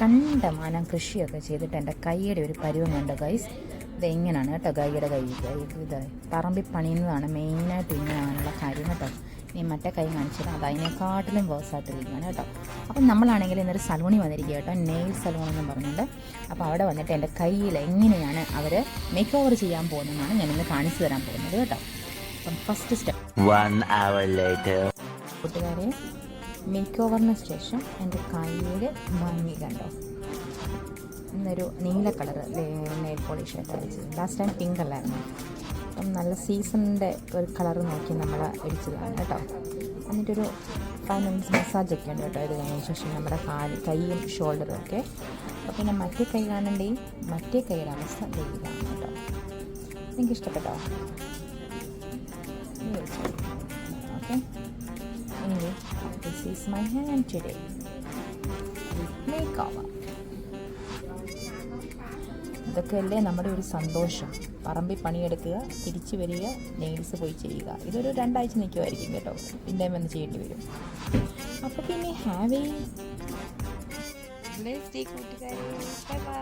കണ്ടമാനം കൃഷിയൊക്കെ ചെയ്തിട്ട് എൻ്റെ കൈയുടെ ഒരു പരുവം കണ്ടോ ഗൈസ്. ഇതെങ്ങനെയാണ് കേട്ടോ കൈയുടെ ഇത് പറമ്പിൽ പണിയുന്നതാണ് മെയിനായിട്ട് ഇങ്ങനെയാണുള്ള കാര്യം കേട്ടോ. ഇനി മറ്റേ കൈ കാണിച്ചത് അത് അതിനെക്കാട്ടിലും വേഴ്സായിട്ടിരിക്കുകയാണ് കേട്ടോ. അപ്പം നമ്മളാണെങ്കിൽ ഇന്നൊരു സലൂണിൽ വന്നിരിക്കുക കേട്ടോ, നെയിൽ സലൂൺ എന്നും പറഞ്ഞുകൊണ്ട്. അപ്പോൾ അവിടെ വന്നിട്ട് എൻ്റെ കയ്യിൽ എങ്ങനെയാണ് അവർ മേക്ക് ഓവർ ചെയ്യാൻ പോകുന്നതെന്നാണ് ഞാനിന്ന് കാണിച്ചു തരാൻ പോകുന്നത് കേട്ടോ. അപ്പം ഫസ്റ്റ് സ്റ്റെപ്പ്, കൂട്ടുകാരെ, മേക്ക് ഓവറിന് ശേഷം എൻ്റെ കയ്യിൽ ഭംഗി കണ്ടോ. ഇന്നൊരു നീല കളർ നെയിൽ പോളിഷൊക്കെ അടിച്ചത്, ലാസ്റ്റ് ടൈം പിങ്ക് അല്ലായിരുന്നു. അപ്പം നല്ല സീസണിൻ്റെ ഒരു കളർ നോക്കി നമ്മൾ അടിച്ചതാണ് കേട്ടോ. എന്നിട്ടൊരു 5 minutes മസാജൊക്കെ ഉണ്ട് കേട്ടോ. ഇത് കഴിഞ്ഞ ശേഷം നമ്മുടെ കൈയും ഷോൾഡറും ഒക്കെ. അപ്പോൾ പിന്നെ മറ്റേ കൈ കാണണ്ടേ, മറ്റേ കൈയുടെ അവസ്ഥ ഇതാണ് കേട്ടോ. എനിക്കിഷ്ടപ്പെട്ടോ? Okay, anyway, this is my hand today with makeover. ഇതൊക്കെ അല്ലേ നമ്മുടെ ഒരു സന്തോഷം. പറമ്പിൽ പണിയെടുക്കുക, തിരിച്ചു വരിക, നെയിൽസ് പോയി ചെയ്യുക. ഇതൊരു 2 ആഴ്ച നിൽക്കുമായിരിക്കും കേട്ടോ, പിന്നെ വന്ന് ചെയ്യേണ്ടി വരും. അപ്പോൾ പിന്നെ ഹാവ് എ ബ്ലെസ്ഡ് ഡേ കൂട്ടുകാരെ. Bye bye.